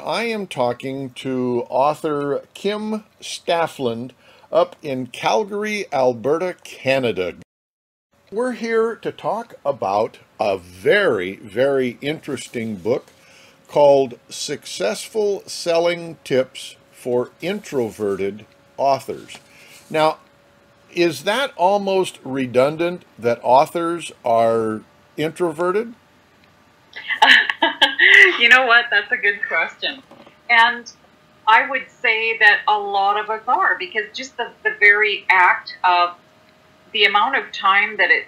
I am talking to author Kim Staflund up in Calgary, Alberta, Canada. We're here to talk about a very, very interesting book called Successful Selling Tips for Introverted Authors. Now, is that almost redundant that authors are introverted? You know what? That's a good question. And I would say that a lot of us are, because just the very act of the amount of time that it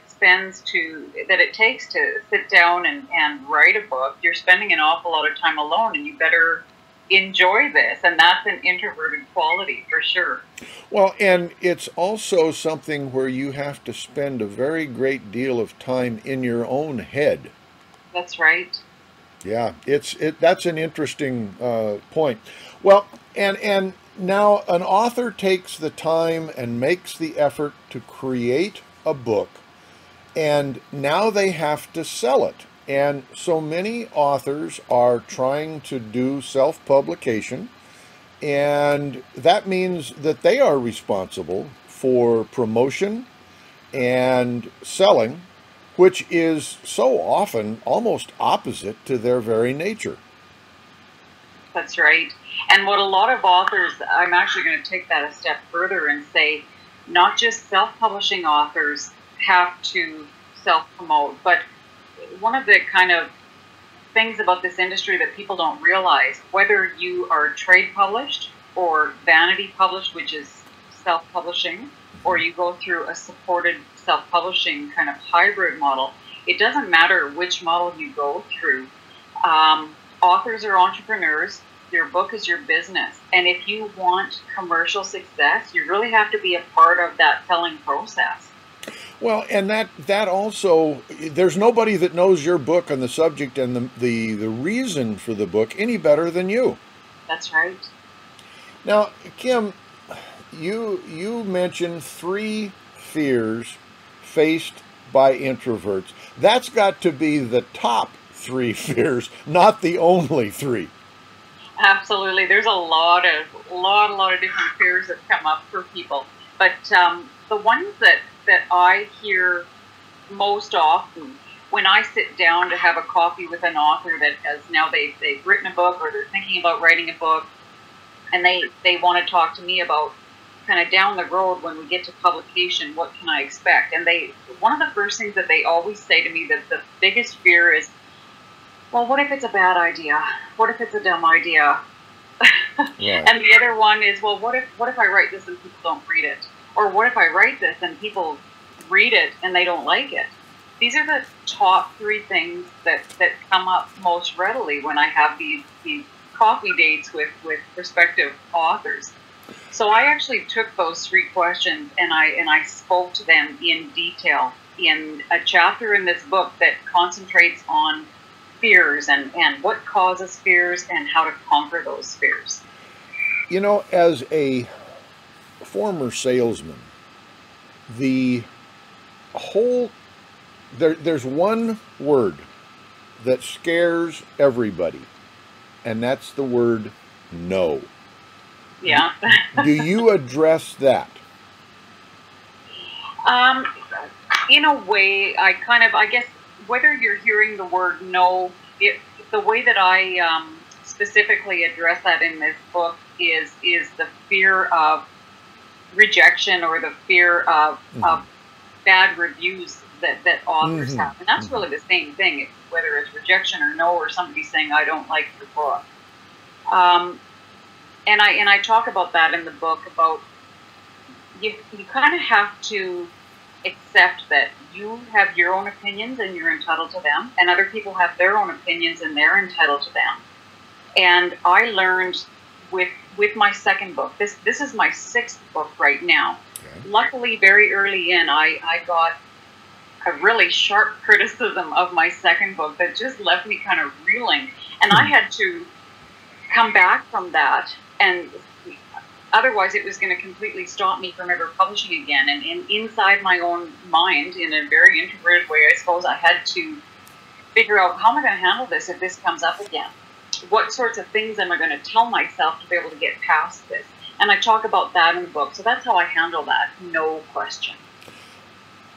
takes to sit down and write a book, you're spending an awful lot of time alone, and you better enjoy this. And that's an introverted quality for sure. Well, and it's also something where you have to spend a very great deal of time in your own head. That's right. Yeah, that's an interesting point. Well, and now an author takes the time and makes the effort to create a book, and now they have to sell it. And so many authors are trying to do self-publication, and that means that they are responsible for promotion and selling, which is so often almost opposite to their very nature. That's right. And what a lot of authors, I'm actually going to take that a step further and say, not just self-publishing authors have to self-promote, but one of the kind of things about this industry that people don't realize, whether you are trade published or vanity published, which is self-publishing, or you go through a supported self-publishing kind of hybrid model, it doesn't matter which model you go through. Authors are entrepreneurs. Your book is your business. And if you want commercial success, you really have to be a part of that selling process. Well, and that also, there's nobody that knows your book on the subject and the reason for the book any better than you. That's right. Now, Kim, you mentioned 3 fears faced by introverts. That's got to be the top 3 fears, not the only 3. Absolutely. There's a lot of different fears that come up for people. But the ones that I hear most often when I sit down to have a coffee with an author that has now they've written a book, or they're thinking about writing a book, and they want to talk to me about kind of down the road when we get to publication, what can I expect? And one of the first things that they always say to me, that the biggest fear is, well, what if it's a bad idea? What if it's a dumb idea? Yeah. And the other one is, well, what if I write this and people don't read it? Or what if I write this and people read it and they don't like it? These are the top 3 things that come up most readily when I have these coffee dates with prospective authors. So I actually took those 3 questions and I spoke to them in detail in a chapter in this book that concentrates on fears and what causes fears and how to conquer those fears. You know, as a former salesman, there's one word that scares everybody, and that's the word no. Yeah. Do you address that? In a way, I guess, whether you're hearing the word no, the way that I specifically address that in this book is the fear of rejection, or the fear of bad reviews that authors have. And that's really the same thing, whether it's rejection or no, or somebody saying, I don't like your book. And I talk about that in the book, about you kind of have to accept that you have your own opinions and you're entitled to them, and other people have their own opinions and they're entitled to them. And I learned with my second book, this is my 6th book right now. Okay. Luckily, very early in, I got a really sharp criticism of my second book that just left me kind of reeling. And I had to come back from that, and otherwise it was going to completely stop me from ever publishing again. And inside my own mind, in a very introverted way, I suppose, I had to figure out, how am I going to handle this if this comes up again? what sorts of things am I going to tell myself to be able to get past this? And I talk about that in the book. So that's how I handle that, no question.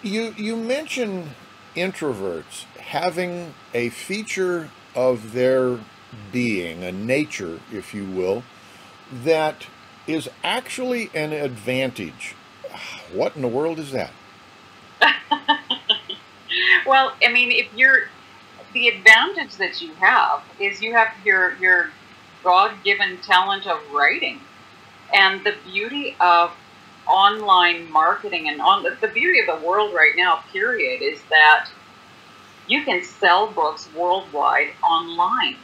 You mention introverts having a feature of their being, a nature, if you will, that is actually an advantage. What in the world is that? Well, I mean, the advantage that you have is you have your God-given talent of writing. And the beauty of online marketing and the beauty of the world right now, period, is that you can sell books worldwide online.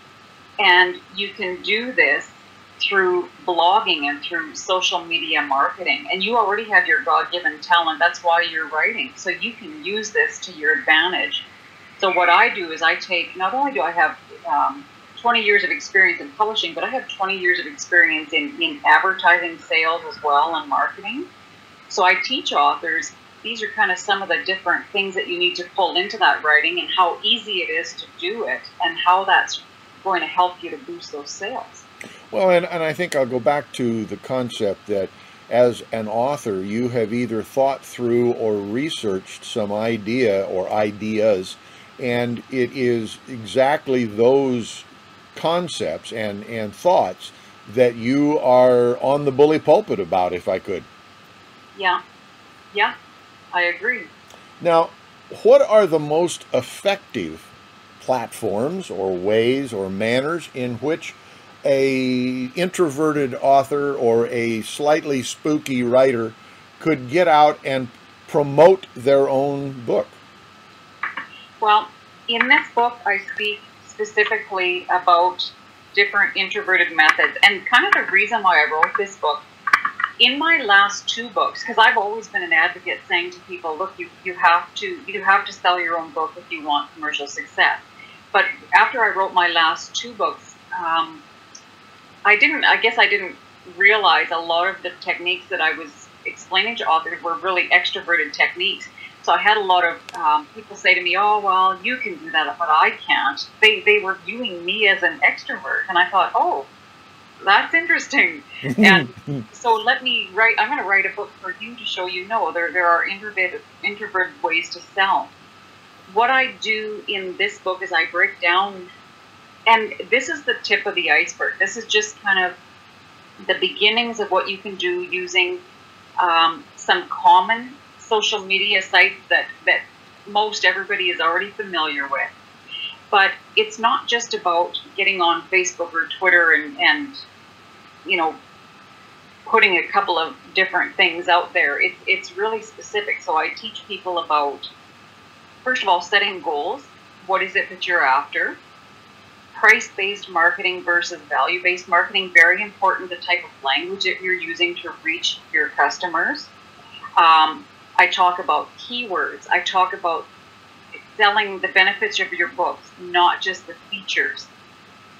And you can do this through blogging and through social media marketing. And you already have your God-given talent. That's why you're writing. So you can use this to your advantage. So what I do is not only do I have 20 years of experience in publishing, but I have 20 years of experience in advertising, sales as well, and marketing. So I teach authors, these are kind of some of the different things that you need to pull into that writing and how easy it is to do it and how that's going to help you to boost those sales. Well, and I think I'll go back to the concept that as an author, you have either thought through or researched some idea or ideas, and it is exactly those concepts and thoughts that you are on the bully pulpit about, if I could. Yeah, I agree. Now, what are the most effective platforms or ways or manners in which a introverted author or a slightly spooky writer could get out and promote their own book? Well, in this book, I speak specifically about different introverted methods. And kind of the reason why I wrote this book, in my last two books, because I've always been an advocate saying to people, look, you have to sell your own book if you want commercial success. But after I wrote my last two books, I didn't realize a lot of the techniques that I was explaining to authors were really extroverted techniques. So I had a lot of people say to me, oh, well, you can do that, but I can't. They were viewing me as an extrovert. And I thought, oh, that's interesting. And so I'm going to write a book for you to show you, no, there are introverted ways to sell. What I do in this book is I break down, and this is the tip of the iceberg. This is just kind of the beginnings of what you can do using some common social media sites that most everybody is already familiar with. But it's not just about getting on Facebook or Twitter and putting a couple of different things out there. It's really specific. So I teach people about, first of all, setting goals. What is it that you're after? Price-based marketing versus value-based marketing. Very important, the type of language that you're using to reach your customers. I talk about keywords. I talk about selling the benefits of your books, not just the features.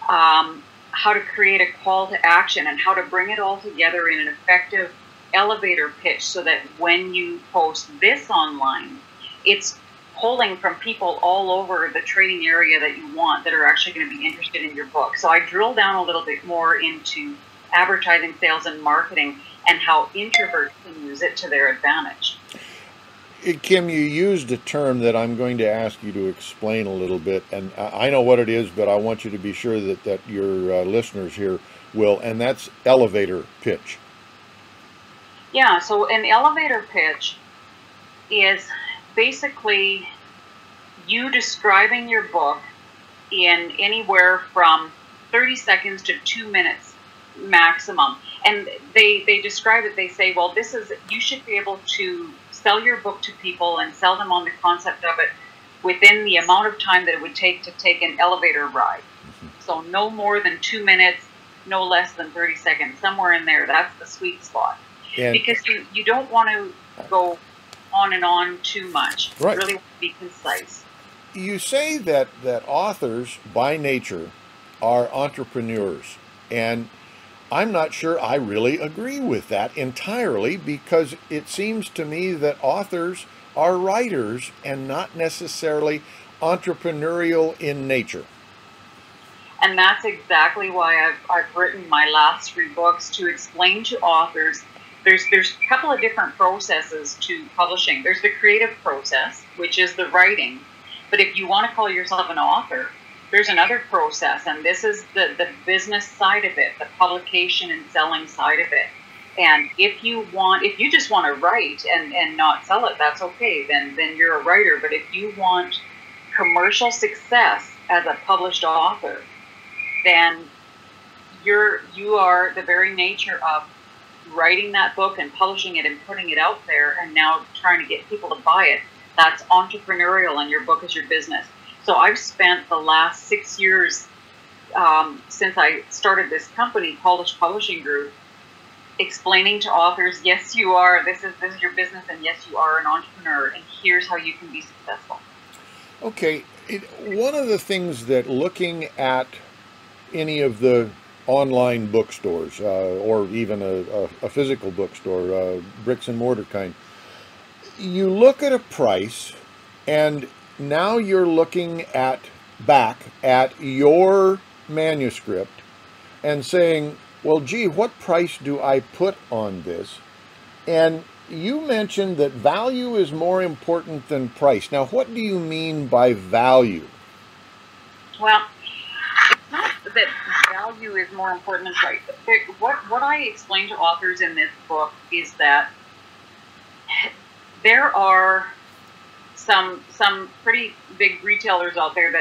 How to create a call to action and how to bring it all together in an effective elevator pitch so that when you post this online, it's pulling from people all over the trading area that you want that are actually going to be interested in your book. So I drill down a little bit more into advertising, sales, and marketing and how introverts can use it to their advantage. Kim, you used a term that I'm going to ask you to explain a little bit, and I know what it is, but I want you to be sure that your listeners here will, and that's elevator pitch. Yeah, so an elevator pitch is basically you describing your book in anywhere from 30 seconds to 2 minutes maximum. And they describe it, they say, well, you should be able to sell your book to people and sell them on the concept of it within the amount of time that it would take to take an elevator ride. So no more than 2 minutes, no less than 30 seconds, somewhere in there. That's the sweet spot. And because you don't want to go on and on too much. Right. You really want to be concise. You say that authors by nature are entrepreneurs, and I'm not sure I really agree with that entirely, because it seems to me that authors are writers and not necessarily entrepreneurial in nature. And that's exactly why I've written my last 3 books, to explain to authors there's a couple of different processes to publishing. There's the creative process, which is the writing. But if you want to call yourself an author, there's another process, and this is the business side of it, the publication and selling side of it. And if you just want to write and not sell it, that's okay. Then you're a writer. But if you want commercial success as a published author, then you are the very nature of writing that book and publishing it and putting it out there, and now trying to get people to buy it. That's entrepreneurial, and your book is your business. So I've spent the last 6 years since I started this company, Polished Publishing Group, explaining to authors, yes, you are. This is your business, and yes, you are an entrepreneur, and here's how you can be successful. Okay, one of the things that, looking at any of the online bookstores or even a physical bookstore, bricks and mortar kind, you look at a price, and now you're looking back at your manuscript and saying, well, gee, what price do I put on this? And you mentioned that value is more important than price. Now, what do you mean by value? Well, it's not that value is more important than price. What I explain to authors in this book is that there are some pretty big retailers out there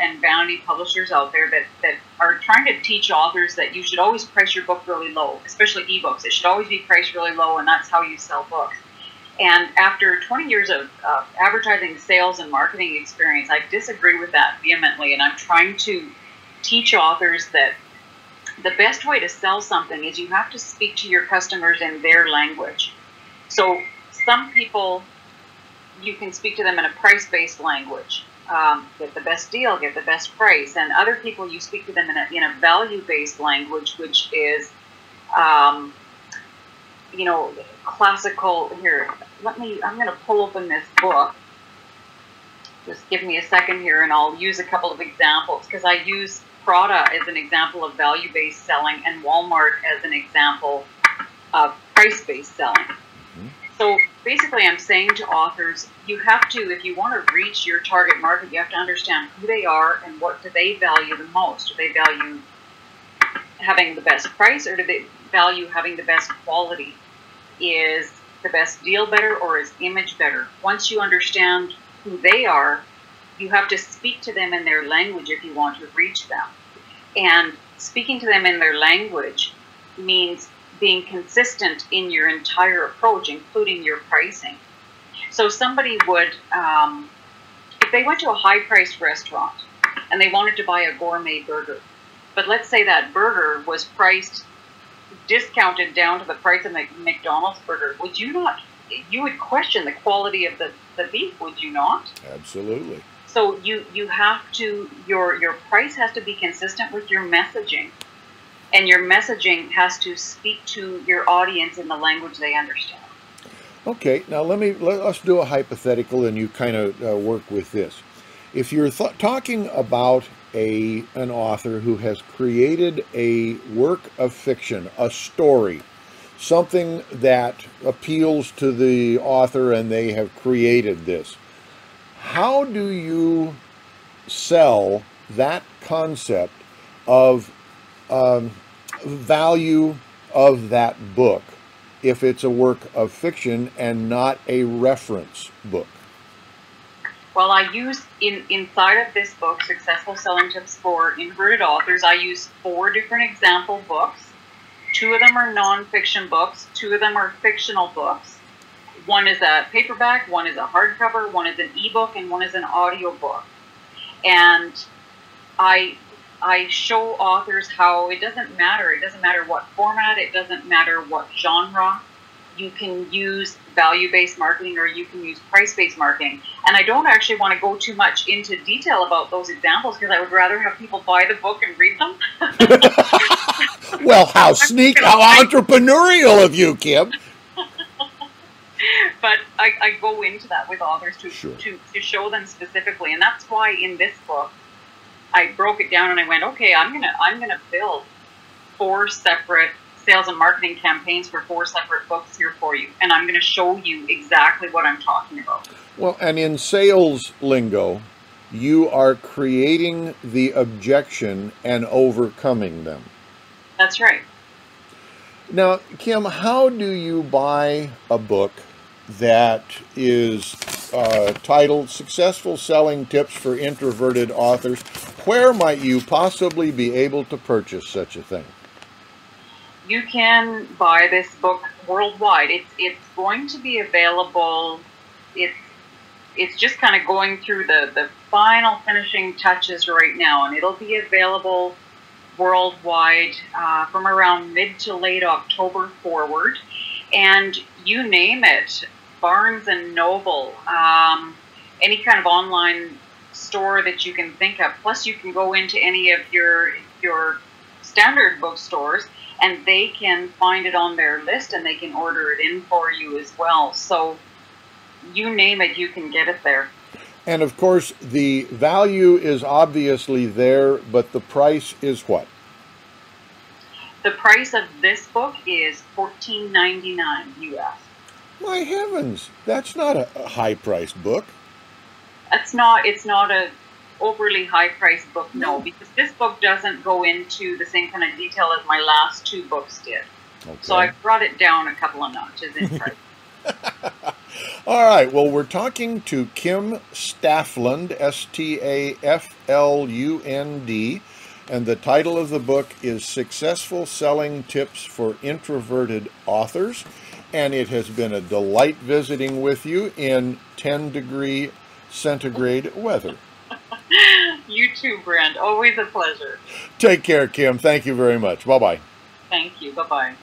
and vanity publishers out there that are trying to teach authors that you should always price your book really low, especially ebooks. It should always be priced really low, and that's how you sell books. And after 20 years of advertising, sales, and marketing experience, I disagree with that vehemently, and I'm trying to teach authors that the best way to sell something is you have to speak to your customers in their language. So some people, you can speak to them in a price-based language, get the best deal, get the best price. And other people, you speak to them in a value-based language, which is, classical. Here, I'm going to pull open this book. Just give me a second here, and I'll use a couple of examples, because I use Prada as an example of value-based selling and Walmart as an example of price-based selling. So basically, I'm saying to authors, you have to, if you want to reach your target market, you have to understand who they are and what do they value the most. Do they value having the best price, or do they value having the best quality? Is the best deal better, or is image better? Once you understand who they are, you have to speak to them in their language if you want to reach them. And speaking to them in their language means being consistent in your entire approach, including your pricing. So somebody would, if they went to a high-priced restaurant and they wanted to buy a gourmet burger, but let's say that burger was priced, discounted down to the price of a McDonald's burger, you would question the quality of the beef, would you not? Absolutely. So you have to, your price has to be consistent with your messaging. And your messaging has to speak to your audience in the language they understand. Okay, now let's do a hypothetical, and you kind of work with this. If you're talking about an author who has created a work of fiction, a story, something that appeals to the author, and they have created this, how do you sell that concept of value of that book if it's a work of fiction and not a reference book? Well, I use, inside of this book, Successful Selling Tips for Introverted Authors, I use 4 different example books. 2 of them are non-fiction books, 2 of them are fictional books. One is a paperback, one is a hardcover, one is an ebook, and one is an audiobook. And I show authors how it doesn't matter what format, it doesn't matter what genre. You can use value-based marketing, or you can use price-based marketing. And I don't actually want to go too much into detail about those examples, because I would rather have people buy the book and read them. Well, how entrepreneurial of you, Kim. But I go into that with authors to Sure. to show them specifically. And that's why in this book, I broke it down and I went, okay, I'm gonna build 4 separate sales and marketing campaigns for 4 separate books here for you, and I'm going to show you exactly what I'm talking about. Well, and in sales lingo, you are creating the objection and overcoming them. That's right. Now, Kim, how do you buy a book that is titled Successful Selling Tips for Introverted Authors? Where might you possibly be able to purchase such a thing? You can buy this book worldwide. It's going to be available. It's just kind of going through the final finishing touches right now, and it'll be available worldwide from around mid to late October forward. And you name it, Barnes and Noble, any kind of online store that you can think of. Plus, you can go into any of your standard bookstores, and they can find it on their list, and they can order it in for you as well. So you name it, you can get it there. And of course, the value is obviously there, but the price is what? The price of this book is $14.99 US. My heavens, that's not a high-priced book. It's not a overly high-priced book, no, because this book doesn't go into the same kind of detail as my last 2 books did. Okay. So I brought it down a couple of notches in price. All right, well, we're talking to Kim Staflund, Staflund, and the title of the book is Successful Selling Tips for Introverted Authors, and it has been a delight visiting with you in 10-degree centigrade weather. You too, Brent. Always a pleasure. Take care, Kim. Thank you very much. Bye-bye. Thank you. Bye-bye.